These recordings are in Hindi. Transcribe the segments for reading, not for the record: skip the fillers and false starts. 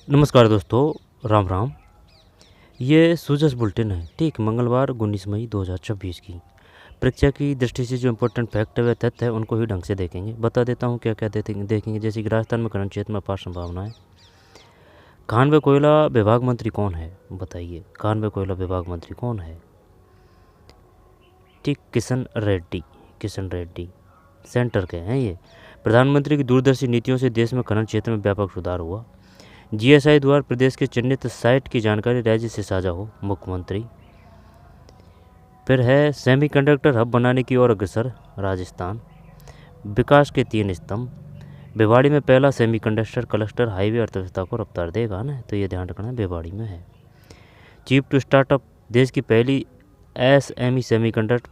नमस्कार दोस्तों, राम राम। ये सूजस बुलेटिन है, ठीक मंगलवार 19 मई 2026 की। परीक्षा की दृष्टि से जो इम्पोर्टेंट फैक्ट व तथ्य है उनको ही ढंग से देखेंगे। बता देता हूँ क्या क्या देखेंगे। जैसे कि राजस्थान में खनन क्षेत्र में अपार संभावना है। खान व कोयला विभाग मंत्री कौन है, बताइए। खान व कोयला विभाग मंत्री कौन है? ठीक, किशन रेड्डी। किशन रेड्डी सेंटर के हैं ये। प्रधानमंत्री की दूरदर्शी नीतियों से देश में खनन क्षेत्र में व्यापक सुधार हुआ। जीएसआई द्वारा प्रदेश के चिन्हित साइट की जानकारी राज्य से साझा हो, मुख्यमंत्री। फिर है सेमीकंडक्टर हब बनाने की ओर अग्रसर राजस्थान। विकास के 3 स्तंभ। भिवाड़ी में पहला सेमीकंडक्टर क्लस्टर हाईवे अर्थव्यवस्था को रफ्तार देगा ना, तो ये ध्यान रखना भिवाड़ी में है। चीप टू स्टार्टअप, देश की पहली एसएमई सेमीकंडक्टर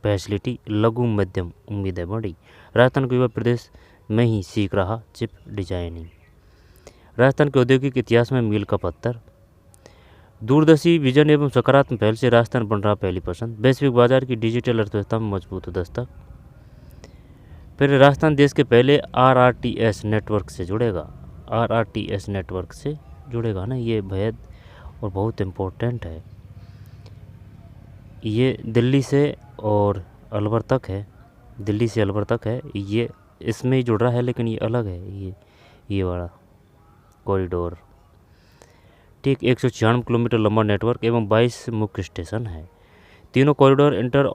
फैसिलिटी लघु मध्यम उम्मीदें बढ़ी। राजस्थान को युवा प्रदेश में ही सीख रहा चिप डिजाइनिंग। राजस्थान के औद्योगिक इतिहास में मील का पत्थर। दूरदर्शी विजन एवं सकारात्मक पहल से राजस्थान बन रहा पहली पसंद। वैश्विक बाजार की डिजिटल अर्थव्यवस्था में मजबूत दस्तक। फिर राजस्थान देश के पहले आरआरटीएस नेटवर्क से जुड़ेगा। आरआरटीएस नेटवर्क से जुड़ेगा ना, ये बेहद और बहुत इम्पोर्टेंट है। ये दिल्ली से और अलवर तक है। दिल्ली से अलवर तक है ये, इसमें ही जुड़ रहा है, लेकिन ये अलग है। ये वाला कॉरिडोर। ठीक, 196 किलोमीटर लंबा नेटवर्क एवं 22 मुख्य स्टेशन है। तीनों कॉरिडोर इंटर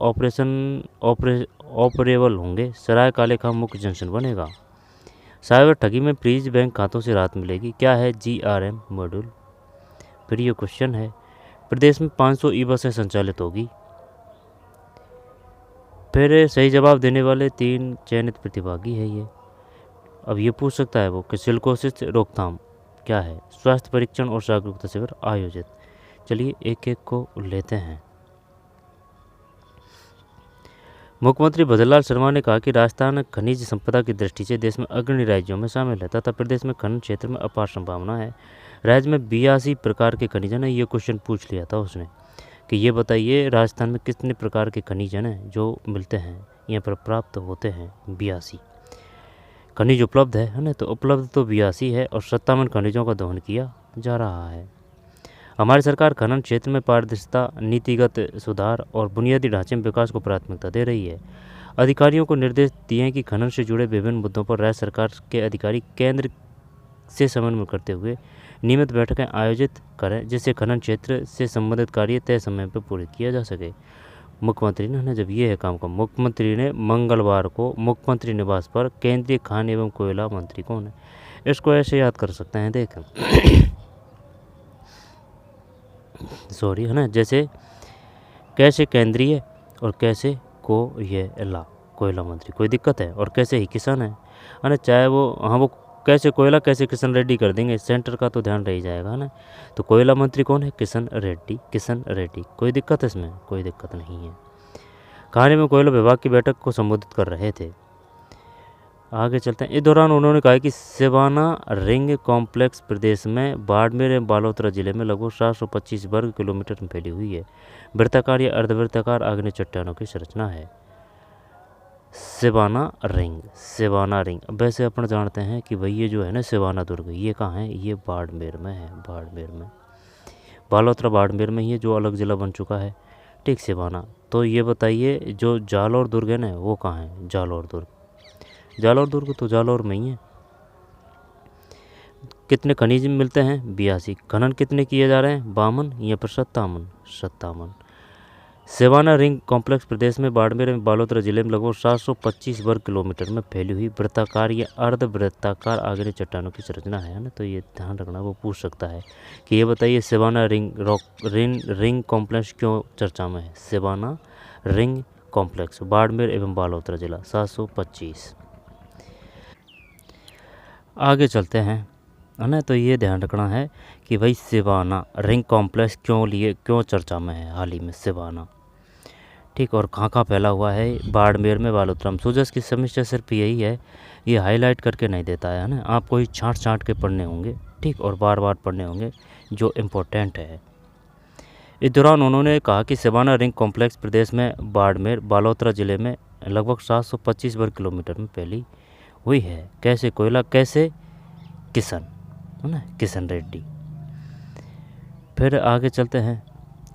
ऑपरेबल होंगे। सराय काले खां मुख्य जंक्शन बनेगा। साइबर ठगी में फ्रीज बैंक खातों से राहत मिलेगी। क्या है जीआरएम मॉड्यूल? फिर ये क्वेश्चन है, प्रदेश में 500 ई बसें संचालित होगी। फिर सही जवाब देने वाले 3 चयनित प्रतिभागी है ये। अब ये पूछ सकता है वो कि सिलिकोसिस रोकथाम क्या है? स्वास्थ्य परीक्षण और जागरूकता शिविर आयोजित। चलिए एक एक को लेते हैं। मुख्यमंत्री भजनलाल शर्मा ने कहा कि राजस्थान खनिज संपदा की दृष्टि से देश में अग्रणी राज्यों में शामिल है तथा प्रदेश में खनन क्षेत्र में अपार संभावना है। राज्य में 82 प्रकार के खनिज हैं। ये क्वेश्चन पूछ लिया था उसने कि ये बताइए राजस्थान में कितने प्रकार के खनिज हैं जो मिलते हैं, यहाँ पर प्राप्त होते हैं। 82 खनिज उपलब्ध है ना, तो उपलब्ध तो 82 है और 57 खनिजों का दोहन किया जा रहा है। हमारी सरकार खनन क्षेत्र में पारदर्शिता, नीतिगत सुधार और बुनियादी ढांचे में विकास को प्राथमिकता दे रही है। अधिकारियों को निर्देश दिए हैं कि खनन से जुड़े विभिन्न मुद्दों पर राज्य सरकार के अधिकारी केंद्र से समन्वय करते हुए नियमित बैठकें आयोजित करें, जिससे खनन क्षेत्र से संबंधित कार्य तय समय पर पूरे किया जा सके। मुख्यमंत्री ने जब ये है काम का, मुख्यमंत्री ने मंगलवार को मुख्यमंत्री निवास पर केंद्रीय खान एवं कोयला मंत्री कौन है, इसको ऐसे याद कर सकते हैं। देखें सॉरी है ना, जैसे कैसे केंद्रीय और कैसे कोयला मंत्री, कोई दिक्कत है, और कैसे ही किसान है ना, चाहे वो कैसे कोयला कैसे किशन रेड्डी कर देंगे, सेंटर का तो ध्यान रह ही जाएगा ना। तो कोयला मंत्री कौन है? किशन रेड्डी। कोई दिक्कत है इसमें? कोई दिक्कत नहीं है। कहानी में कोयला विभाग की बैठक को संबोधित कर रहे थे। आगे चलते हैं। इस दौरान उन्होंने कहा कि सिवाना रिंग कॉम्प्लेक्स प्रदेश में बाड़मेर एवं बालोतरा जिले में लगभग 725 वर्ग किलोमीटर में फैली हुई है। वृत्ताकार या अर्धवृत्ताकार आग्नेय चट्टानों की संरचना है। सिवाना रिंग। अब वैसे अपन जानते हैं कि भाई ये जो है ना सिवाना दुर्ग, ये कहाँ है? ये बाड़मेर में है। बाड़मेर में, बालोतरा बाड़मेर में ही है, जो अलग ज़िला बन चुका है। ठीक, सिवाना। तो ये बताइए जो जालौर दुर्ग है ना, वो कहाँ है? जालौर दुर्ग तो जालौर में ही है। कितने खनिज मिलते हैं? 82। खनन कितने किए जा रहे हैं? 52 या फिर 57। सिवाना रिंग कॉम्प्लेक्स प्रदेश में बाड़मेर में बालोतरा जिले में लगभग 725 वर्ग किलोमीटर में फैली हुई वृत्ताकार या अर्धवृत्ताकार आग्नेय चट्टानों की संरचना है ना, तो ये ध्यान रखना। वो पूछ सकता है कि ये बताइए सिवाना रिंग कॉम्प्लेक्स क्यों चर्चा में है? सिवाना रिंग कॉम्प्लेक्स बाड़मेर एवं बालोतरा जिला 725। आगे चलते हैं है ना, तो ये ध्यान रखना है कि भाई सिवाना रिंग कॉम्प्लेक्स क्यों चर्चा में है हाल ही में सिवाना। ठीक, और कहाँ फैला हुआ है? बाड़मेर में, बालोतरा में। सूजस की समस्या सिर्फ यही है, ये हाईलाइट करके नहीं देता है ना, आपको ही छांट के पढ़ने होंगे। ठीक, और बार बार पढ़ने होंगे जो इम्पोर्टेंट है। इस दौरान उन्होंने कहा कि सिवाना रिंग कॉम्प्लेक्स प्रदेश में बाड़मेर बालोतरा जिले में लगभग 725 वर्ग किलोमीटर में फैली हुई है। कैसे कोयला, कैसे किसान, है ना, किशन रेड्डी। फिर आगे चलते हैं।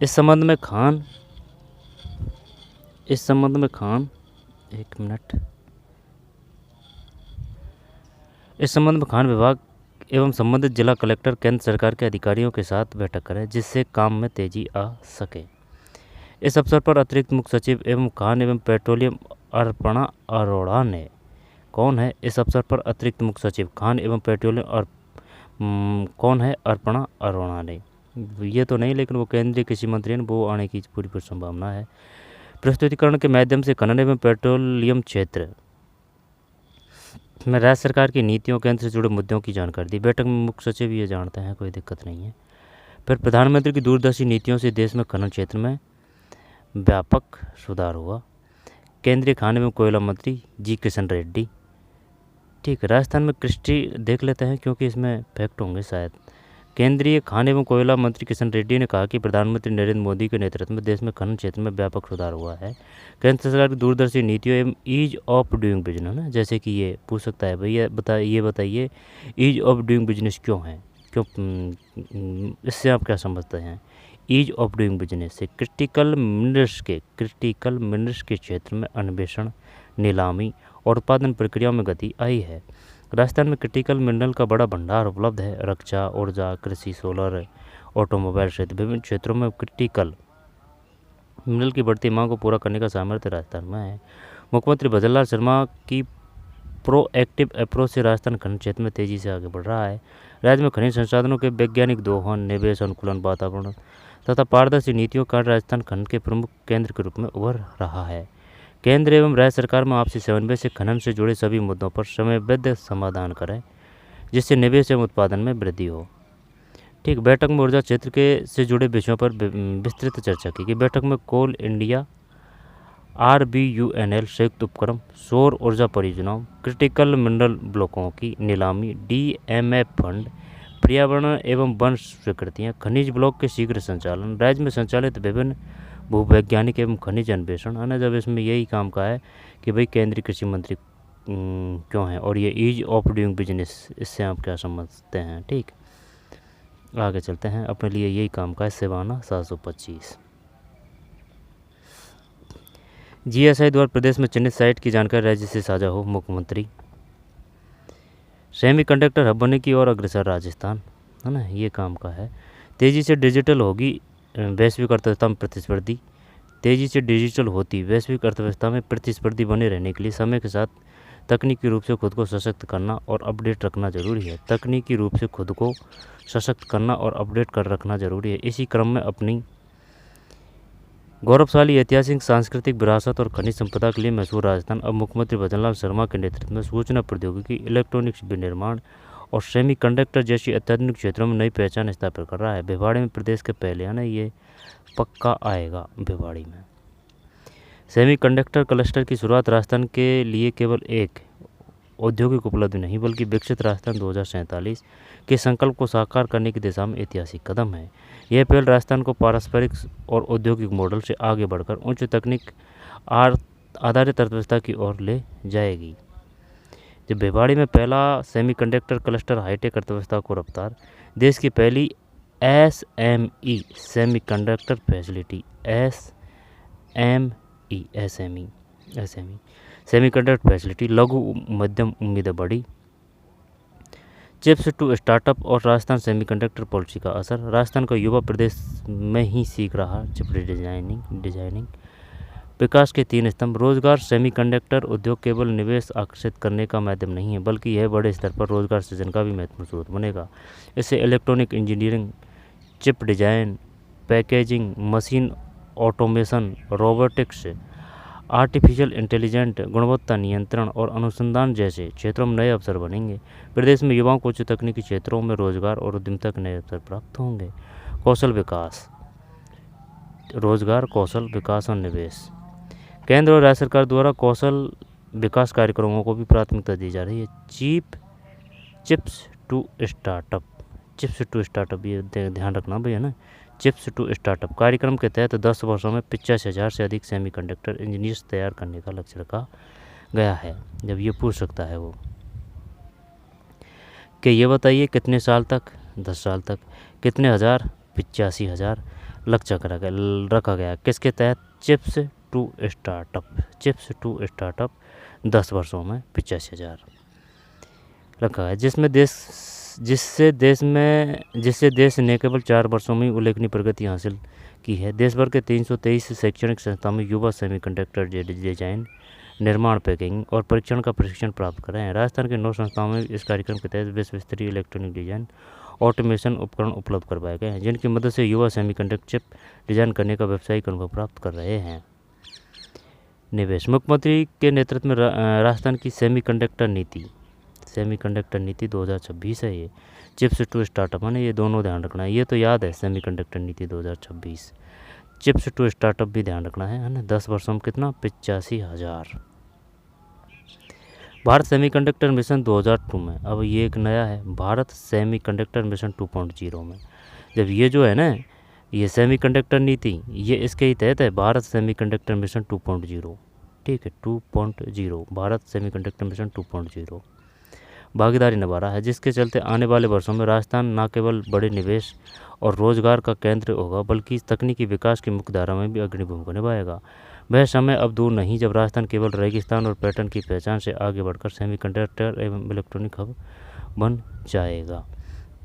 इस संबंध में खान एक मिनट। इस संबंध में खान विभाग एवं संबंधित जिला कलेक्टर केंद्र सरकार के अधिकारियों के साथ बैठक करें जिससे काम में तेजी आ सके। इस अवसर पर अतिरिक्त मुख्य सचिव एवं खान एवं पेट्रोलियम अर्पणा अरोड़ा ने, कौन है इस अवसर पर अतिरिक्त मुख्य सचिव खान एवं पेट्रोलियम कौन है अर्पणा अरोड़ा ने, ये तो नहीं, लेकिन वो केंद्रीय कृषि मंत्री हैं, वो आने की पूरी संभावना है। प्रस्तुतिकरण के माध्यम से खनन एवं पेट्रोलियम क्षेत्र में राज्य सरकार की नीतियों केंद्र से जुड़े मुद्दों की जानकारी दी। बैठक में मुख्य सचिव ये जानते हैं, कोई दिक्कत नहीं है। फिर प्रधानमंत्री की दूरदर्शी नीतियों से देश में खनन क्षेत्र में व्यापक सुधार हुआ। केंद्रीय खान एवं कोयला मंत्री जी किशन रेड्डी। ठीक, राजस्थान में कृषि देख लेते हैं क्योंकि इसमें फैक्ट होंगे शायद। केंद्रीय खान एवं कोयला मंत्री किशन रेड्डी ने कहा कि प्रधानमंत्री नरेंद्र मोदी के नेतृत्व में देश में खनन क्षेत्र में व्यापक सुधार हुआ है। केंद्र सरकार की दूरदर्शी नीतियों एवं ईज ऑफ डूइंग बिजनेस ना, जैसे कि ये पूछ सकता है भैया बताइए ईज ऑफ डूइंग बिजनेस क्यों है, इससे आप क्या समझते हैं। ईज ऑफ डूइंग बिजनेस से क्रिटिकल मिनरल्स के क्षेत्र में अन्वेषण, नीलामी और उत्पादन प्रक्रियाओं में गति आई है। राजस्थान में क्रिटिकल मिनरल का बड़ा भंडार उपलब्ध है। रक्षा, ऊर्जा, कृषि, सोलर, ऑटोमोबाइल सहित विभिन्न क्षेत्रों में क्रिटिकल मिनरल की बढ़ती मांग को पूरा करने का सामर्थ्य राजस्थान में है। मुख्यमंत्री भजनलाल शर्मा की प्रोएक्टिव अप्रोच से राजस्थान खनन क्षेत्र में तेजी से आगे बढ़ रहा है। राज्य में खनिज संसाधनों के वैज्ञानिक दोहन, निवेश, अनुकूलन वातावरण तथा पारदर्शी नीतियों का राजस्थान खनन के प्रमुख केंद्र के रूप में उभर रहा है। केंद्र एवं राज्य सरकार में आपसी समन्वय से खनन से जुड़े सभी मुद्दों पर समयबद्ध समाधान करें जिससे निवेश एवं उत्पादन में वृद्धि हो। ठीक, बैठक में ऊर्जा क्षेत्र के से जुड़े विषयों पर विस्तृत चर्चा की गई। बैठक में कोल इंडिया RBUNL संयुक्त उपक्रम, सौर ऊर्जा परियोजनाओं, क्रिटिकल मिनरल ब्लॉकों की नीलामी, DMF फंड, पर्यावरण एवं वन स्वीकृतियाँ, खनिज ब्लॉक के शीघ्र संचालन, राज्य में संचालित विभिन्न भूवैज्ञानिक एवं खनिज अन्वेषण है ना। जब इसमें यही काम का है कि भाई केंद्रीय कृषि मंत्री क्यों है, और ये ईज ऑफ डूइंग बिजनेस, इससे आप क्या समझते हैं। ठीक, आगे चलते हैं। अपने लिए यही काम का है सिवाना 725। GSI द्वारा प्रदेश में चिन्हित साइट की जानकारी राज्य से साझा हो, मुख्यमंत्री। सेमीकंडक्टर हब बनने की ओर अग्रसर राजस्थान, है ना, ये काम का है। तेजी से डिजिटल होगी वैश्विक अर्थव्यवस्था में प्रतिस्पर्धी। तेजी से डिजिटल होती वैश्विक अर्थव्यवस्था में प्रतिस्पर्धी बने रहने के लिए समय के साथ तकनीकी रूप से खुद को सशक्त करना और अपडेट रखना जरूरी है। तकनीकी रूप से खुद को सशक्त करना और अपडेट कर रखना जरूरी है। इसी क्रम में अपनी गौरवशाली ऐतिहासिक, सांस्कृतिक विरासत और खनिज संपदा के लिए मशहूर राजस्थान अब मुख्यमंत्री भजनलाल शर्मा के नेतृत्व में सूचना प्रौद्योगिकी, इलेक्ट्रॉनिक्स विनिर्माण और सेमीकंडक्टर जैसी अत्याधुनिक क्षेत्रों में नई पहचान स्थापित कर रहा है। भिवाड़ी में प्रदेश के पहले, है ना, ये पक्का आएगा भिवाड़ी में। सेमीकंडक्टर क्लस्टर की शुरुआत राजस्थान के लिए केवल एक औद्योगिक उपलब्धि नहीं बल्कि विकसित राजस्थान 2047 के संकल्प को साकार करने की दिशा में ऐतिहासिक कदम है। यह पहल राजस्थान को पारस्परिक और औद्योगिक मॉडल से आगे बढ़कर उच्च तकनीक आधारित अर्थव्यवस्था की ओर ले जाएगी। जब भिवाड़ी में पहला सेमीकंडक्टर क्लस्टर हाईटेक अर्थव्यवस्था को रफ्तार, देश की पहली SME semiconductor facility SME semiconductor facility, लघु मध्यम उम्मीदें बढ़ी। चिप्स टू स्टार्टअप और राजस्थान सेमीकंडक्टर पॉलिसी का असर, राजस्थान का युवा प्रदेश में ही सीख रहा चिप डिजाइनिंग। विकास के 3 स्तंभ, रोजगार। सेमीकंडक्टर उद्योग केवल निवेश आकर्षित करने का माध्यम नहीं है बल्कि यह बड़े स्तर पर रोजगार सृजन का भी महत्वपूर्ण स्रोत बनेगा। इससे electronic engineering, chip design, packaging, machine automation, robotics, artificial intelligent, गुणवत्ता नियंत्रण और अनुसंधान जैसे क्षेत्रों में नए अवसर बनेंगे। प्रदेश में युवाओं को उच्च तकनीकी क्षेत्रों में रोजगार और उद्यमिता के नए अवसर प्राप्त होंगे। कौशल विकास, रोजगार, कौशल विकास और निवेश। केंद्र और राज्य सरकार द्वारा कौशल विकास कार्यक्रमों को भी प्राथमिकता दी जा रही है। चिप्स टू स्टार्टअप, ये ध्यान रखना भैया ना। चिप्स टू स्टार्टअप कार्यक्रम के तहत 10 वर्षों में 85,000 से अधिक सेमीकंडक्टर इंजीनियर्स तैयार करने का लक्ष्य रखा गया है। जब ये पूछ सकता है वो। कि ये बताइए कितने साल तक, 10 साल तक, कितने हज़ार, 85,000 लक्ष्य रखा गया। किसके तहत? चिप्स टू स्टार्टअप 10 वर्षों में 85,000 रखा है, जिससे देश ने केवल 4 वर्षों में उल्लेखनीय प्रगति हासिल की है। देश भर के 323 शैक्षणिक संस्थाओं में युवा सेमीकंडक्टर डिजाइन, निर्माण, पैकिंग और परीक्षण का प्रशिक्षण प्राप्त कर रहे हैं। राजस्थान के 9 संस्थाओं में इस कार्यक्रम के तहत विश्व स्तरीय इलेक्ट्रॉनिक डिजाइन ऑटोमेशन उपकरण उपलब्ध करवाए गए हैं, जिनकी मदद से युवा सेमीकंडक्टर चिप डिजाइन करने का व्यावसायिक अनुभव प्राप्त कर रहे हैं। निवेश। मुख्यमंत्री के नेतृत्व में राजस्थान की सेमीकंडक्टर नीति 2026 है। ये चिप्स टू स्टार्टअप है ना, ये दोनों ध्यान रखना है। ये तो याद है, सेमीकंडक्टर नीति 2026, चिप्स टू स्टार्टअप भी ध्यान रखना है ना। 10 वर्षों में कितना? 85,000। भारत सेमीकंडक्टर मिशन 2002 में, अब ये एक नया है, भारत सेमीकंडक्टर मिशन 2.0 में। जब ये जो है ना, ये सेमीकंडक्टर नीति, ये इसके ही तहत है, भारत सेमीकंडक्टर मिशन 2.0। ठीक है, 2.0 भारत सेमीकंडक्टर मिशन 2.0 भागीदारी निभा रहा है, जिसके चलते आने वाले वर्षों में राजस्थान न केवल बड़े निवेश और रोजगार का केंद्र होगा, बल्कि तकनीकी विकास की मुख्य धारा में भी अग्रणी भूमिका निभाएगा। वह समय अब दूर नहीं जब राजस्थान केवल रेगिस्तान और पैटर्न की पहचान से आगे बढ़कर सेमीकंडक्टर एवं इलेक्ट्रॉनिक हब बन जाएगा।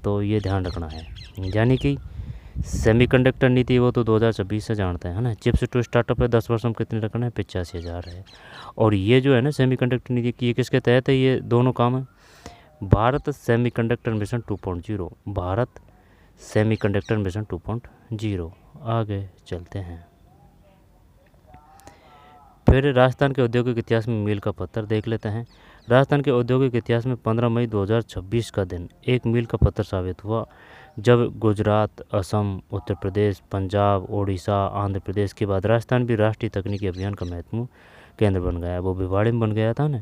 तो ये ध्यान रखना है। यानी कि सेमीकंडक्टर नीति वो तो 2026 से जानते हैं, है ना। चिप्स टू स्टार्टअप है, 10 वर्षों में कितने रखना है? 85,000 है। और ये जो है ना सेमीकंडक्टर नीति की, ये किसके तहत है? ये दोनों काम है, Bharat semiconductor mission 2.0, Bharat semiconductor mission 2.0। आगे चलते हैं। फिर राजस्थान के औद्योगिक इतिहास में मील का पत्थर देख लेते हैं। राजस्थान के औद्योगिक इतिहास में 15 मई 2026 का दिन एक मील का पत्थर साबित हुआ, जब गुजरात, असम, उत्तर प्रदेश, पंजाब, ओडिशा, आंध्र प्रदेश के बाद राजस्थान भी राष्ट्रीय तकनीकी अभियान का महत्वपूर्ण केंद्र बन गया। वो भिवाड़ी में बन गया था ना।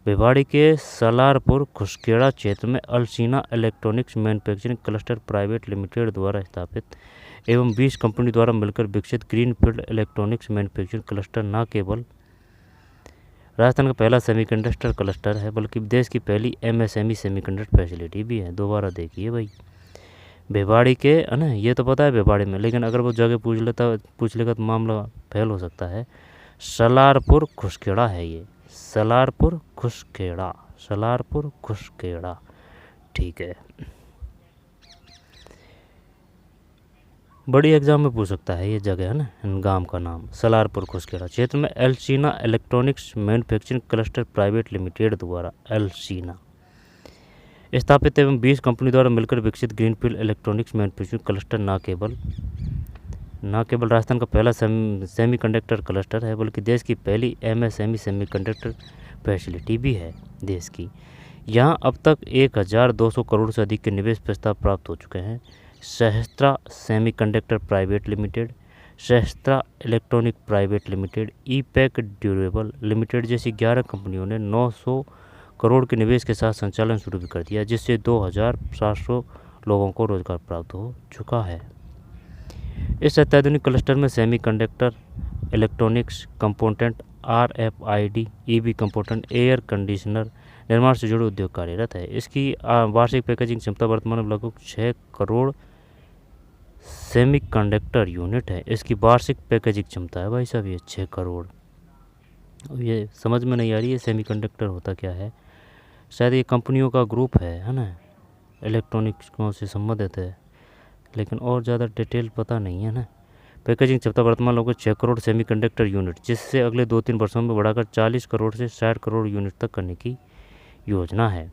भिवाड़ी के सलारपुर खुसखेड़ा क्षेत्र में Alsina electronics manufacturing cluster private limited द्वारा स्थापित एवं 20 कंपनी द्वारा मिलकर विकसित ग्रीनफील्ड इलेक्ट्रॉनिक्स मैन्युफैक्चरिंग क्लस्टर न केवल राजस्थान का पहला सेमीकंडक्टर क्लस्टर है, बल्कि देश की पहली एमएसएमई सेमीकंडक्टर फैसिलिटी भी है। दोबारा देखिए भाई, भिवाड़ी के, है ना, ये तो पता है भिवाड़ी में, लेकिन अगर वो जगह पूछ लेगा तो मामला फैल हो सकता है। सलारपुर खुसखेड़ा है ये, सलारपुर खुसखेड़ा। ठीक है, बड़ी एग्जाम में पूछ सकता है ये जगह, है ना। गांव का नाम सलारपुर खुसखेड़ा क्षेत्र में Alsina electronics manufacturing cluster private limited द्वारा अल्सीना स्थापित एवं 20 कंपनी द्वारा मिलकर विकसित ग्रीनफील्ड इलेक्ट्रॉनिक्स मैन्युफैक्चरिंग क्लस्टर न केवल राजस्थान का पहला सेमीकंडक्टर क्लस्टर है, बल्कि देश की पहली एमएसएमई सेमीकंडक्टर फैसिलिटी भी है देश की। यहाँ अब तक 1,200 करोड़ से अधिक के निवेश प्रस्ताव प्राप्त हो चुके हैं। Sahasra semiconductor private limited, Sahasra electronic private limited, EPACK durable limited जैसी 11 कंपनियों ने 900 करोड़ के निवेश के साथ संचालन शुरू भी कर दिया, जिससे 2,700 लोगों को रोजगार प्राप्त हो चुका है। इस अत्याधुनिक क्लस्टर में semiconductor, electronics component, RFID, EV component, air conditioner निर्माण से जुड़े उद्योग कार्यरत है। इसकी वार्षिक पैकेजिंग क्षमता वर्तमान में लगभग 6 करोड़ सेमीकंडक्टर यूनिट है। इसकी वार्षिक पैकेजिंग क्षमता है भाई साहब, ये 6 करोड़। ये समझ में नहीं आ रही है सेमीकंडक्टर होता क्या है। शायद ये कंपनियों का ग्रुप है ना, इलेक्ट्रॉनिक्स से संबंधित है, लेकिन और ज़्यादा डिटेल पता नहीं है ना। पैकेजिंग क्षमता वर्तमान लगभग 6 करोड़ सेमीकंडक्टर यूनिट, जिससे अगले 2-3 वर्षों में बढ़ाकर 40 करोड़ से 60 करोड़ यूनिट तक करने की योजना है।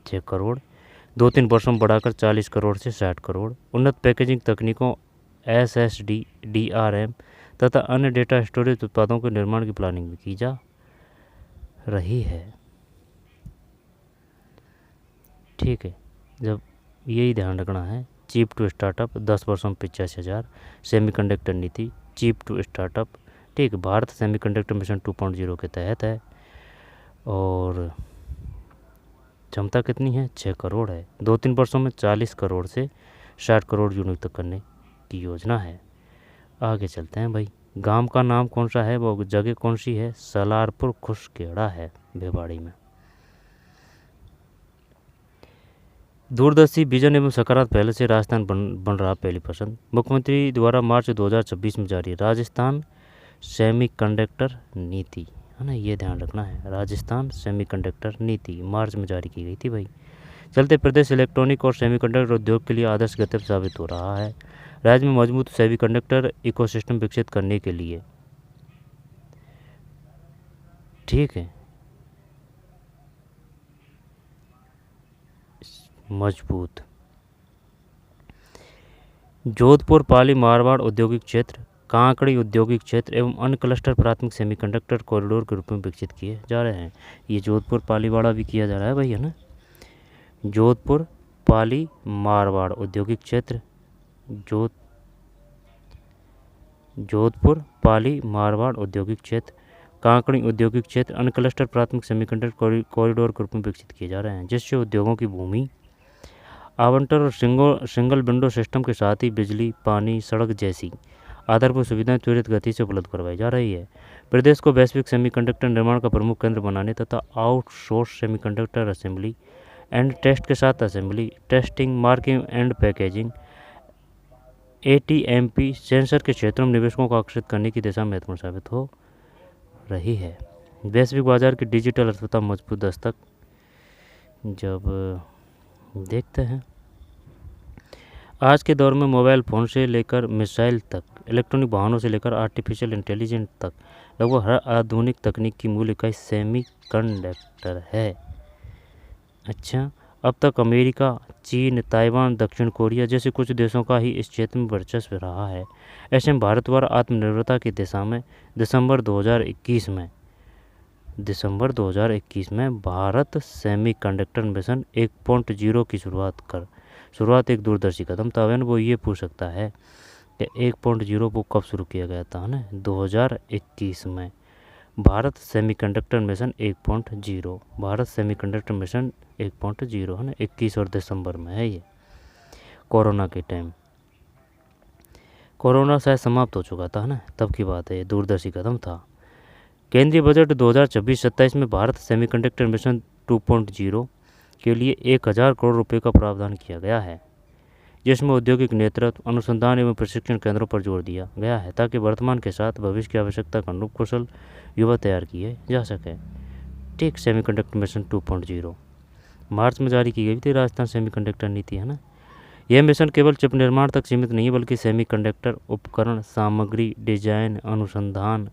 6 करोड़ 2-3 वर्षों में बढ़ाकर 40 करोड़ से 60 करोड़। उन्नत पैकेजिंग तकनीकों SSD, DRM तथा अन्य डेटा स्टोरेज उत्पादों के निर्माण की प्लानिंग भी की जा रही है। ठीक है, जब यही ध्यान रखना है। चीप टू स्टार्टअप 10 वर्षों में 85,000, सेमीकंडक्टर नीति चीप टू स्टार्टअप। ठीक, भारत सेमीकंडक्टर मिशन 2.0 के तहत है और क्षमता कितनी है? 6 करोड़ है। 2-3 वर्षों में 40 करोड़ से 60 करोड़ यूनिट तक करने की योजना है। आगे चलते हैं भाई। गांव का नाम कौन सा है, वो जगह कौन सी है? सलारपुर खुसखेड़ा है भिवाड़ी में। दूरदर्शी विजन एवं सकारात्मक पहले से राजस्थान बन रहा पहली पसंद। मुख्यमंत्री द्वारा मार्च 2026 में जारी राजस्थान सेमीकंडक्टर नीति, है ना, ये ध्यान रखना है। राजस्थान सेमीकंडक्टर नीति मार्च में जारी की गई थी भाई। चलते प्रदेश इलेक्ट्रॉनिक और सेमीकंडक्टर उद्योग के लिए आदर्श गंतव्य साबित हो रहा है। राज्य में मजबूत सेमीकंडक्टर इकोसिस्टम विकसित करने के लिए, ठीक है, मजबूत जोधपुर, पाली, मारवाड़ औद्योगिक क्षेत्र, कांकड़ी औद्योगिक क्षेत्र एवं अन्य क्लस्टर प्राथमिक सेमीकंडक्टर कॉरिडोर के रूप में विकसित किए जा रहे हैं। ये जोधपुर पालीवाड़ा भी किया जा रहा है भाई, है ना। जोधपुर, पाली, मारवाड़ औद्योगिक क्षेत्र, जोधपुर, पाली, मारवाड़ औद्योगिक क्षेत्र, कांकड़ी औद्योगिक क्षेत्र, अन्य क्लस्टर प्राथमिक सेमीकंडक्टर कॉरिडोर के रूप में विकसित किए जा रहे हैं, जिससे उद्योगों की भूमि आवंटन और सिंगल विंडो सिस्टम के साथ ही बिजली, पानी, सड़क जैसी आधारभूत सुविधाएं त्वरित गति से उपलब्ध करवाई जा रही है। प्रदेश को वैश्विक सेमीकंडक्टर निर्माण का प्रमुख केंद्र बनाने तथा outsource semiconductor assembly and test के साथ assembly, testing, marking and packaging, ATMP sensor के क्षेत्रों में निवेशकों को आकर्षित करने की दिशा में महत्वपूर्ण साबित हो रही है। वैश्विक बाजार की डिजिटल अर्थव्यवस्था मजबूत दस्तक, जब देखते हैं आज के दौर में मोबाइल फ़ोन से लेकर मिसाइल तक, इलेक्ट्रॉनिक वाहनों से लेकर आर्टिफिशियल इंटेलिजेंस तक लगभग हर आधुनिक तकनीक की मूल इकाई सेमीकंडक्टर है। अच्छा, अब तक अमेरिका, चीन, ताइवान, दक्षिण कोरिया जैसे कुछ देशों का ही इस क्षेत्र में वर्चस्व रहा है। ऐसे में भारत द्वारा आत्मनिर्भरता की दिशा में दिसंबर 2021 में भारत सेमीकंडक्टर मिशन 1.0 की शुरुआत एक दूरदर्शी कदम था। वो ये पूछ सकता है कि 1.0 वो कब शुरू किया गया था, ना 2021 में। Bharat semiconductor mission 1.0, Bharat semiconductor mission 1.0, है ना, 21 और दिसंबर में है ये। कोरोना के टाइम, कोरोना शायद समाप्त हो चुका था, ना, तब की बात है, ये दूरदर्शी कदम था। केंद्रीय बजट 2026-27 में भारत सेमीकंडक्टर मिशन 2.0 के लिए 1000 करोड़ रुपए का प्रावधान किया गया है, जिसमें औद्योगिक नेतृत्व, अनुसंधान एवं प्रशिक्षण केंद्रों पर जोर दिया गया है ताकि वर्तमान के साथ भविष्य की आवश्यकता का अनुरूप कुशल युवा तैयार किए जा सके। ठीक, सेमीकंडक्टर मिशन 2.0 मार्च में जारी की गई थी राजस्थान सेमीकंडक्टर नीति, है ना। यह मिशन केवल चिप निर्माण तक सीमित नहीं है, बल्कि सेमीकंडक्टर उपकरण, सामग्री, डिजाइन, अनुसंधान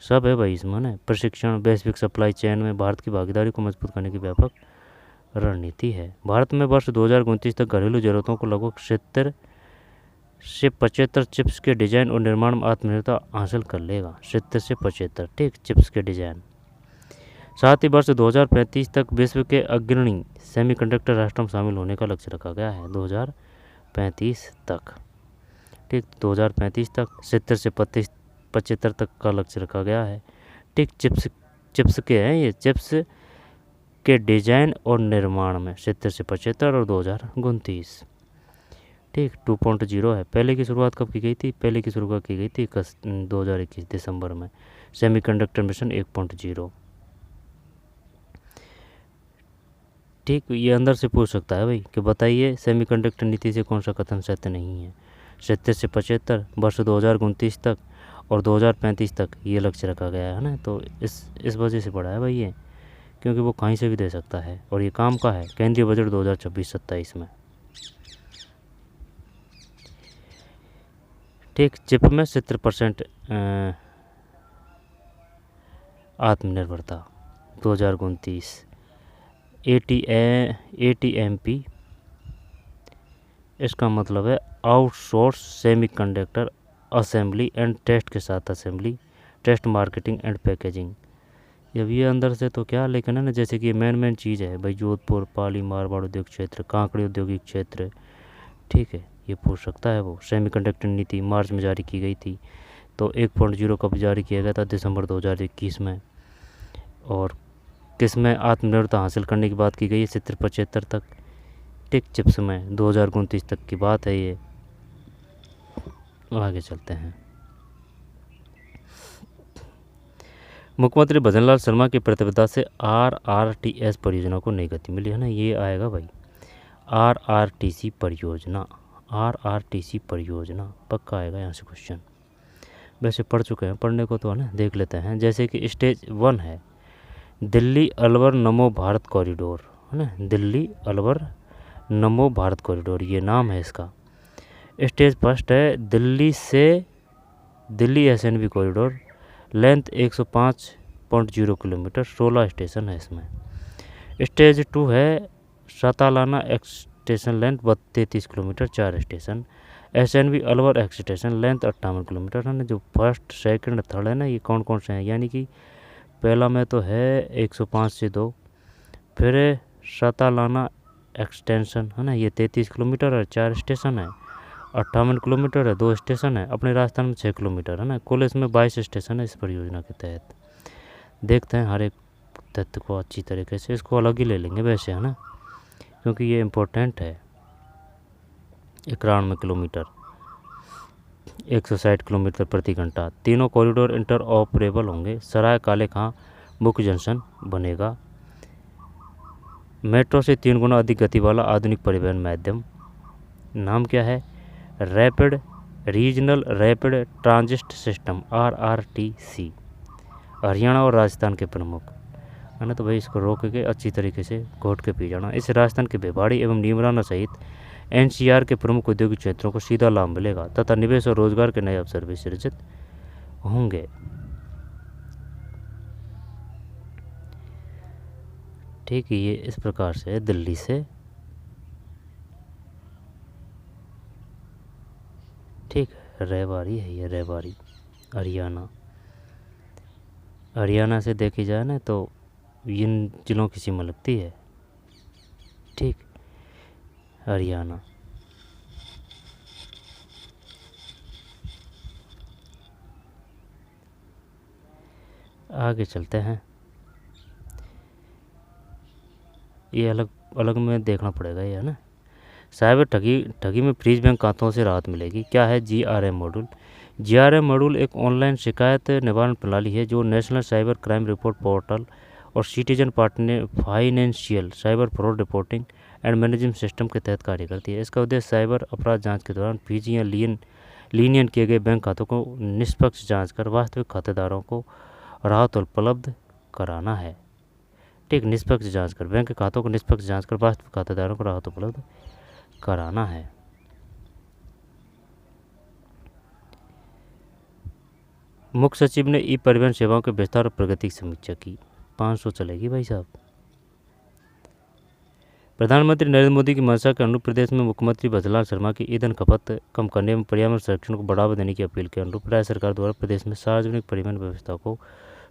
सब है भाई इसमें, ना। प्रशिक्षण, वैश्विक सप्लाई चेन में भारत की भागीदारी को मजबूत करने की व्यापक रणनीति है। भारत में वर्ष 2029 तक घरेलू जरूरतों को लगभग 70 से 75 चिप्स के डिजाइन और निर्माण में आत्मनिर्भरता हासिल कर लेगा। 70 से 75, ठीक, चिप्स के डिजाइन। साथ ही वर्ष 2035 तक विश्व के अग्रणी सेमीकंडक्टर राष्ट्रों में शामिल होने का लक्ष्य रखा गया है। 2035 तक, ठीक, 2035 तक 70 से 75 तक का लक्ष्य रखा गया है। ठीक, चिप्स के हैं ये, चिप्स के डिजाइन और निर्माण में 70 से 75 और 2029, ठीक, 2.0 है। पहले की शुरुआत कब की गई थी? पहले की शुरुआत की गई थी 2021 दिसंबर में, सेमीकंडक्टर मिशन 1.0। ठीक, ये अंदर से पूछ सकता है भाई कि बताइए सेमीकंडक्टर नीति से कौन सा कथन सत्य नहीं है। 70 से 75 वर्ष 2029 तक और 2035 तक ये लक्ष्य रखा गया है ना, तो इस वजह से पड़ा है भाई ये, क्योंकि वो कहीं से भी दे सकता है और ये काम का है केंद्रीय बजट 2026-27 में। ठीक, चिप में 70% आत्मनिर्भरता 2029। ATMP इसका मतलब है outsource semiconductor assembly and test के साथ assembly, test, marketing and packaging. जब ये अंदर से तो क्या, लेकिन है ना, जैसे कि मेन चीज़ है भाई, जोधपुर, पाली, मारवाड़ उद्योग क्षेत्र, कांकड़ी औद्योगिक क्षेत्र, ठीक है, ये पूछ सकता है वो। सेमीकंडक्टर नीति मार्च में जारी की गई थी, तो 1.0 कब जारी किया गया था? दिसंबर 2021 में। और किस में आत्मनिर्भरता हासिल करने की बात की गई है? 70-75 तक, ठीक, चिप्स में 2029 तक की बात है ये। आगे चलते हैं। मुख्यमंत्री भजनलाल शर्मा की प्रतिबद्धता से RRTS परियोजना को नई गति मिली, है ना, ये आएगा भाई। आरआरटीसी परियोजना, आरआरटीसी परियोजना पक्का आएगा यहाँ से क्वेश्चन। वैसे पढ़ चुके हैं, पढ़ने को तो है ना, देख लेते हैं। जैसे कि स्टेज 1 है दिल्ली अलवर नमो भारत कॉरिडोर, है ना, दिल्ली अलवर नमो भारत कॉरिडोर ये नाम है इसका। स्टेज 1 है दिल्ली से Delhi SNV corridor, length 105.0 kilometre, 16 station है इसमें। स्टेज 2 है Satalana extension, length 33 kilometre, 4 station. SNV Alwar extension, length 58 kilometre है ना। जो फर्स्ट सेकंड थर्ड है ना, ये कौन कौन से हैं, यानी कि पहला में तो है 105 से 2, फिर सतालाना एक्सटेंशन है ना, ये 33 किलोमीटर है, 4 स्टेशन है। 58 किलोमीटर है, 2 स्टेशन है। अपने राजस्थान में 6 किलोमीटर है ना। कुल इसमें 22 स्टेशन है इस परियोजना के तहत। देखते हैं हर एक तथ्य को अच्छी तरीके से, इसको अलग ही ले लेंगे वैसे, है ना, क्योंकि ये इम्पोर्टेंट है। 91 किलोमीटर, 160 किलोमीटर प्रति घंटा। तीनों कॉरिडोर इंटर ऑपरेबल होंगे। सराय काले खां मुख्य जंक्शन बनेगा। मेट्रो से 3 गुना अधिक गति वाला आधुनिक परिवहन माध्यम। नाम क्या है? Rapid regional rapid transit system, RRTC. Haryana और राजस्थान के प्रमुख, है ना, तो भाई इसको रोक के अच्छी तरीके से घोट के पी जाना। इससे राजस्थान के भिवाड़ी एवं नीमराना सहित एनसीआर के प्रमुख औद्योगिक क्षेत्रों को सीधा लाभ मिलेगा तथा निवेश और रोजगार के नए अवसर भी सृजित होंगे। ठीक है, ये इस प्रकार से दिल्ली से, ठीक है, रेवाड़ी है ये, रेवाड़ी हरियाणा। हरियाणा से देखी जाए ना तो इन जिलों की सीमा लगती है। ठीक, हरियाणा। आगे चलते हैं। ये अलग अलग में देखना पड़ेगा ये, है ना। साइबर ठगी में फ्रीज बैंक खातों से राहत मिलेगी। क्या है जीआरएम मॉड्यूल? जीआरएम मॉड्यूल एक ऑनलाइन शिकायत निवारण प्रणाली है जो national cyber crime report portal और citizen financial cyber fraud reporting and management system के तहत कार्य करती है। इसका उद्देश्य साइबर अपराध जांच के दौरान फीस या लीनियन किए गए बैंक खातों को निष्पक्ष जांच कर वास्तविक खातेदारों को राहत उपलब्ध कराना है। ठीक, निष्पक्ष जांच कर, बैंक के खातों को निष्पक्ष जांच कर वास्तविक खातेदारों को राहत उपलब्ध कराना है। मुख्य सचिव ने ई परिवहन सेवाओं के विस्तार और प्रगति की समीक्षा की। 500 चलेगी भाई साहब। प्रधानमंत्री नरेंद्र मोदी की मंशा के अनुरूप प्रदेश में मुख्यमंत्री भजनलाल शर्मा की ईंधन खपत कम करने एवं पर्यावरण संरक्षण को बढ़ावा देने की अपील के अनुरूप राज्य सरकार द्वारा प्रदेश में सार्वजनिक परिवहन व्यवस्था को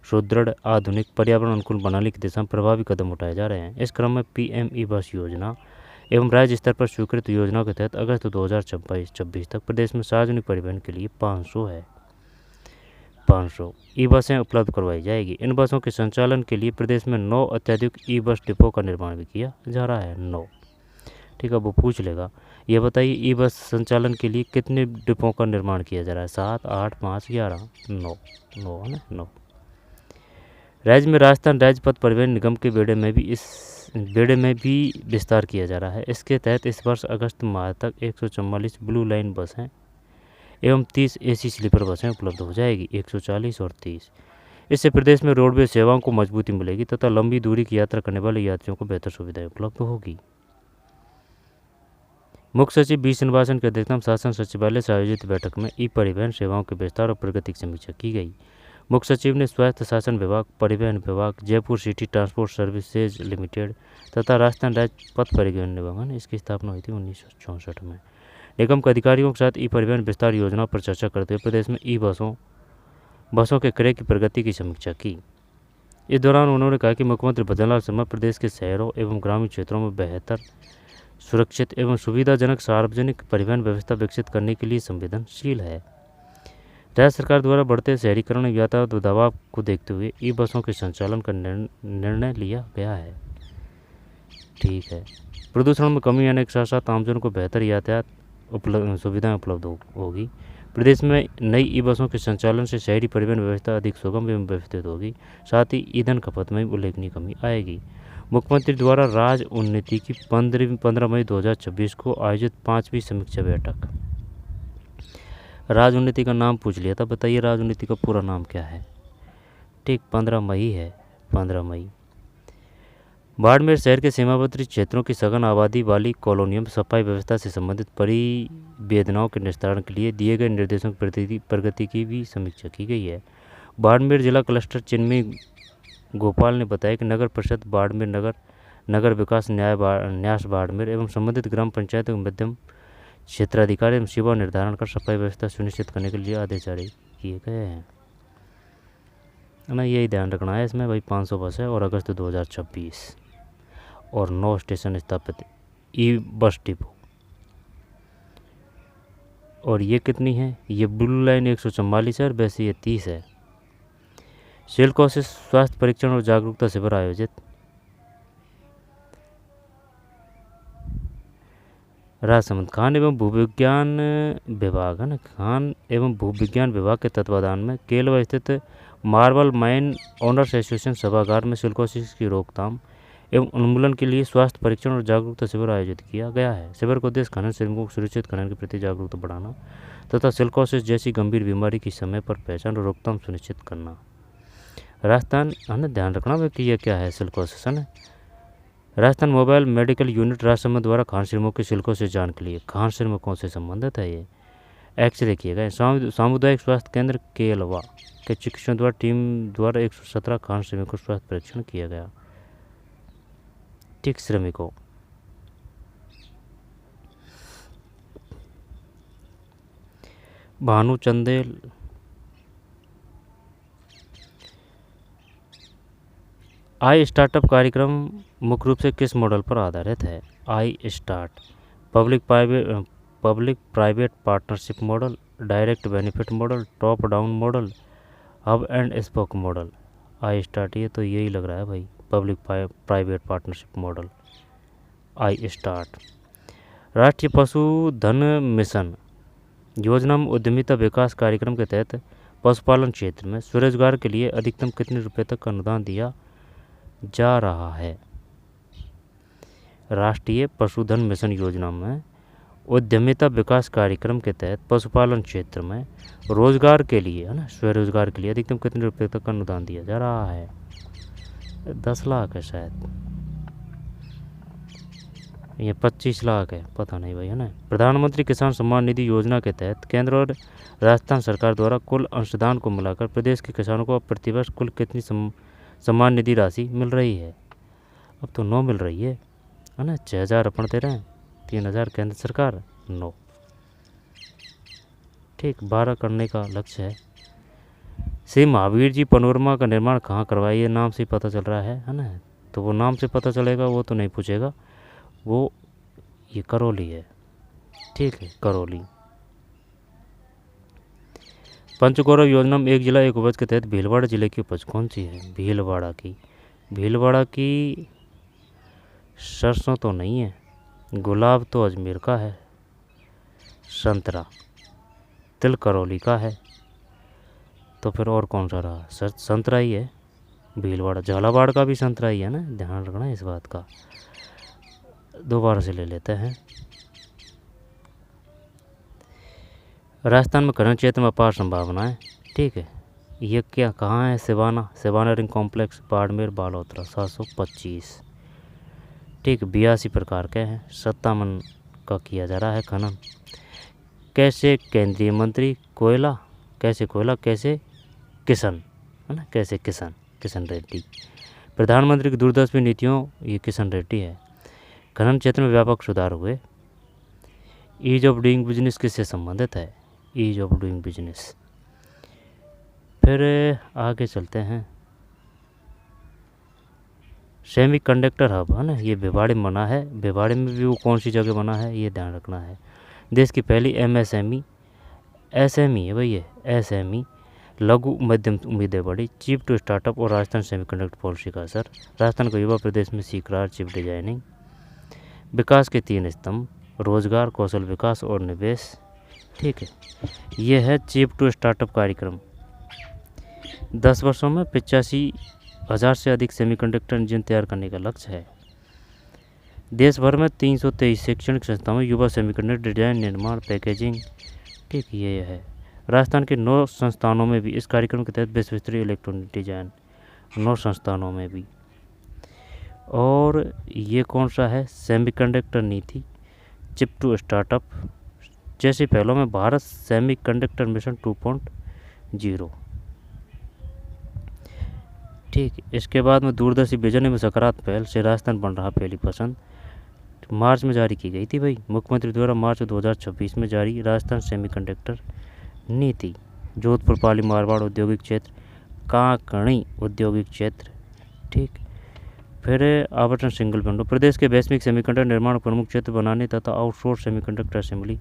सुदृढ़, आधुनिक, पर्यावरण अनुकूल बनाने की दिशा में प्रभावी कदम उठाए जा रहे हैं। इस क्रम में पीएमई बस योजना एवं राज्य स्तर पर स्वीकृत योजनाओं के तहत अगस्त 2024 तक प्रदेश में सार्वजनिक परिवहन के लिए 500 ई बसें उपलब्ध करवाई जाएगी। इन बसों के संचालन के लिए प्रदेश में 9 अत्याधुनिक ई बस डिपो का निर्माण भी किया जा रहा है। 9, ठीक है, वो पूछ लेगा। ये बताइए ई बस संचालन के लिए कितने डिपो का निर्माण किया जा रहा है? 7, 8, 5, 11, 9 है ना, 9। राज्य में राजस्थान राज्य पथ परिवहन निगम के बेड़े में भी विस्तार किया जा रहा है। इसके तहत इस वर्ष अगस्त माह तक 144 ब्लू लाइन बसें एवं 30 एसी स्लीपर बसें उपलब्ध हो जाएगी, 140 और 30। इससे प्रदेश में रोडवेज सेवाओं को मजबूती मिलेगी तथा लंबी दूरी की यात्रा करने वाले यात्रियों को बेहतर सुविधाएं उपलब्ध होगी। मुख्य सचिव बी श्रीनिवासन की अध्यक्षता में शासन सचिवालय से आयोजित बैठक में ई परिवहन सेवाओं के विस्तार और प्रगति की समीक्षा की गई। मुख्य सचिव ने स्वायत्त शासन विभाग, परिवहन विभाग, Jaipur city transport services limited तथा राजस्थान राज्य पथ परिवहन निगम, इसकी स्थापना हुई थी 1964 में, निगम के अधिकारियों के साथ ई परिवहन विस्तार योजना पर चर्चा करते हुए प्रदेश में ई बसों के क्रय की प्रगति की समीक्षा की। इस दौरान उन्होंने कहा कि मुख्यमंत्री भजनलाल शर्मा प्रदेश के शहरों एवं ग्रामीण क्षेत्रों में बेहतर, सुरक्षित एवं सुविधाजनक सार्वजनिक परिवहन व्यवस्था विकसित करने के लिए संवेदनशील है। राज्य सरकार द्वारा बढ़ते शहरीकरण यातायात दबाव को देखते हुए ई बसों के संचालन का निर्णय लिया गया है। ठीक है, प्रदूषण में कमी आने के साथ साथ आमजन को बेहतर यातायात सुविधाएं उपलब्ध होगी। प्रदेश में नई ई बसों के संचालन से शहरी परिवहन व्यवस्था अधिक सुगम एवं व्यवस्थित होगी। साथ ही ईंधन खपत में उल्लेखनीय कमी आएगी। मुख्यमंत्री द्वारा राज्य उन्नति की 15 मई 2026 को आयोजित 5वीं समीक्षा बैठक। राज्य उन्नति का नाम पूछ लिया था, बताइए राज्य उन्नति का पूरा नाम क्या है? ठीक, 15 मई है, 15 मई। बाड़मेर शहर के सीमावर्ती क्षेत्रों की सघन आबादी वाली कॉलोनियों में सफाई व्यवस्था से संबंधित परिवेदनाओं के निस्तारण के लिए दिए गए निर्देशों की प्रगति की भी समीक्षा की गई है। बाड़मेर जिला कलेक्टर चिन्मय गोपाल ने बताया कि नगर परिषद बाड़मेर, नगर विकास न्यास बाड़मेर एवं संबंधित ग्राम पंचायतों के मध्यम क्षेत्राधिकारी एवं सीमा निर्धारण कर सफाई व्यवस्था सुनिश्चित करने के लिए आदेश जारी किए गए हैं ना। यही ध्यान रखना है इसमें भाई। 500 बस है और अगस्त 2026 और 9 स्टेशन स्थापित ई बस डिपो। और ये कितनी है? ये ब्लू लाइन 144 है और वैसे ये 30 है। सिल्को से स्वास्थ्य परीक्षण और जागरूकता शिविर आयोजित। राजसमंद खान एवं भूविज्ञान विभाग है ना, खान एवं भूविज्ञान विभाग के तत्वाधान में केलवा स्थित मार्बल माइन ओनर्स एसोसिएशन सभागार में सिलिकोसिस की रोकथाम एवं उन्मूलन के लिए स्वास्थ्य परीक्षण और जागरूकता शिविर आयोजित किया गया है। शिविर का उद्देश्य खनन श्रमिकों को सुरक्षित खनन के प्रति जागरूकता बढ़ाना तथा सिलिकोसिस जैसी गंभीर बीमारी की समय पर पहचान और रोकथाम सुनिश्चित करना। राजस्थान है ना, ध्यान रखना भाई कि ये क्या है सिलिकोसिस है ना। Rajasthan mobile medical unit Rajsamand द्वारा खान श्रमिकों की सिलिकोसिस जांच के लिए खान श्रमिकों से संबंधित है ये एक्सरे किए गए। सामुदायिक स्वास्थ्य केंद्र केलवा के चिकित्सकों द्वारा टीम द्वारा 117 खान श्रमिकों को स्वास्थ्य परीक्षण किया गया। ठीक, श्रमिकों भानु चंदेल आई स्टार्टअप कार्यक्रम मुख्य रूप से किस मॉडल पर आधारित है? I start public private partnership model, direct benefit model, top down model, hub and spoke model. I start ये तो यही लग रहा है भाई, public private partnership model I start. राष्ट्रीय पशुधन मिशन योजना में उद्यमिता विकास कार्यक्रम के तहत पशुपालन क्षेत्र में स्वरोजगार के लिए अधिकतम कितने रुपए तक का अनुदान दिया जा रहा है? राष्ट्रीय पशुधन मिशन योजना में उद्यमिता विकास कार्यक्रम के तहत पशुपालन क्षेत्र में रोजगार के लिए है ना, स्वरोजगार के लिए अधिकतम कितने रुपए तक का अनुदान दिया जा रहा है? 10 लाख है शायद, ये 25 लाख है, पता नहीं भाई है ना। प्रधानमंत्री किसान सम्मान निधि योजना के तहत केंद्र और राजस्थान सरकार द्वारा कुल अंशदान को मिलाकर प्रदेश के किसानों को प्रतिवर्ष कुल कितनी सम्मान निधि राशि मिल रही है? अब तो 9 मिल रही है ना। 6000 अपन दे रहे हैं, 3000 केंद्र सरकार, 9। ठीक, 12 करने का लक्ष्य है। श्री महावीर जी पनोरमा का निर्माण कहाँ करवाया? ये नाम से पता चल रहा है ना। तो वो नाम से पता चलेगा, वो तो नहीं पूछेगा, वो ये करौली है। ठीक है, करौली। पंचगौरव योजना में एक जिला एक उपज के तहत भीलवाड़ा जिले की उपज कौन सी है? भीलवाड़ा की सरसों तो नहीं है, गुलाब तो अजमेर का है, संतरा तिल करौली का है, तो फिर और कौन सा रहा? संतरा ही है। भीलवाड़ा झालावाड़ का भी संतरा ही है ना, ध्यान रखना है इस बात का। दोबारा से ले लेते हैं। राजस्थान में खनन क्षेत्र में अपार संभावनाएं। ठीक है, ये क्या कहाँ है? Siwana ring complex Barmer Balotra 725। ठीक, 82 प्रकार के हैं, 57 का किया जा रहा है खनन। कैसे केंद्रीय मंत्री कोयला, कैसे किशन है ना, कैसे किशन रेड्डी। प्रधानमंत्री की दूरदर्शी नीतियों, ये किशन रेड्डी है। खनन क्षेत्र में व्यापक सुधार हुए। ईज ऑफ डूइंग बिजनेस किससे संबंधित है? Ease of doing business. फिर आगे चलते हैं। सेमी कंडक्टर हब है ना, ये भिवाड़ी में बना है। भिवाड़ी में भी वो कौन सी जगह बना है, ये ध्यान रखना है। देश की पहली एमएसएमई है भाई, ये एसएमई लघु मध्यम उम्मीदें बढ़ी। चीप टू स्टार्टअप और राजस्थान सेमीकंडक्टर पॉलिसी का असर। राजस्थान का युवा प्रदेश में सीख रहा चिप डिजाइनिंग। विकास के 3 स्तंभ, रोजगार, कौशल विकास और निवेश। ठीक है, ये है चीप टू स्टार्टअप कार्यक्रम। 10 वर्षों में 85 1000 से अधिक सेमीकंडक्टर इंजन तैयार करने का लक्ष्य है। देश भर में 323 शैक्षणिक संस्थाओं में युवा सेमीकंडक्टर डिजाइन, निर्माण, पैकेजिंग, ठीक ये है। राजस्थान के 9 संस्थानों में भी इस कार्यक्रम के तहत विश्व स्तरीय इलेक्ट्रॉनिक डिजाइन, 9 संस्थानों में भी। और ये कौन सा है? सेमीकंडक्टर नीति, चिप टू स्टार्टअप जैसे पहलों में भारत सेमीकंडक्टर मिशन 2.0। ठीक, इसके बाद में दूरदर्शी विजन में सकारात्मक पहल से राजस्थान बन रहा पहली पसंद। मार्च में जारी की गई थी भाई, मुख्यमंत्री द्वारा मार्च 2026 में जारी राजस्थान सेमीकंडक्टर नीति। जोधपुर, पाली, मारवाड़ औद्योगिक क्षेत्र, कांकणी औद्योगिक क्षेत्र, ठीक। फिर आवंटन सिंगल विंडो, प्रदेश के वैश्विक सेमीकंडक्टर निर्माण प्रमुख क्षेत्र बनाने तथा आउटसोर्स सेमीकंडक्टर असेंबली,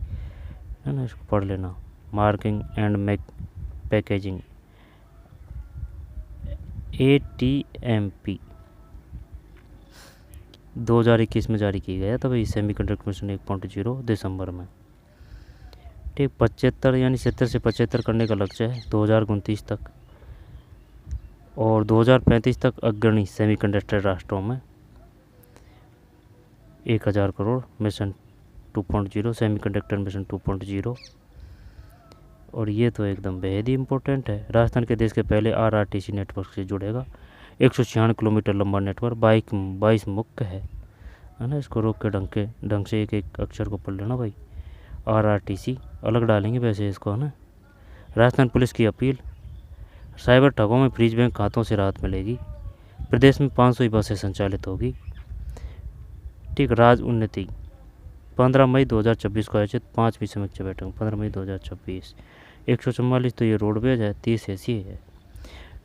है ना, इसको पढ़ लेना। मार्किंग एंड पैकेजिंग, ATMP 2021 में जारी किया गया था भाई सेमीकंडक्टर मिशन 1.0 दिसंबर में। ठीक, 75 यानी 70 से 75 करने का लक्ष्य है 2029 तक, और 2035 तक अग्रणी सेमीकंडक्टर राष्ट्रों में 1000 करोड़ मिशन 2.0, सेमीकंडक्टर मिशन 2.0। और ये तो एकदम बेहद ही इम्पोर्टेंट है। राजस्थान के देश के पहले RRTC नेटवर्क से जुड़ेगा। 196 किलोमीटर लंबा नेटवर्क, 22 मुख्य है ना। इसको रोक के ढंग से एक एक अक्षर को पढ़ लेना भाई। RRTC अलग डालेंगे वैसे इसको, है ना। राजस्थान पुलिस की अपील, साइबर ठगों में फ्रीज बैंक खातों से राहत मिलेगी। प्रदेश में 500 बसें संचालित होगी। ठीक, राज उन्नति 15 मई 2026 को आयोजित 5वीं समीक्षा बैठक, 15 मई 2026। 144 तो ये रोडवेज है, 30 ऐसी है।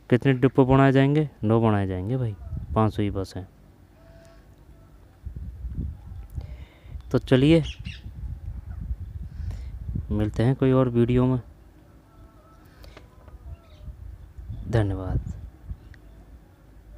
कितने डिपो बनाए जाएंगे? 9 बनाए जाएंगे भाई, 500 ही बस हैं। तो चलिए मिलते हैं कोई और वीडियो में। धन्यवाद।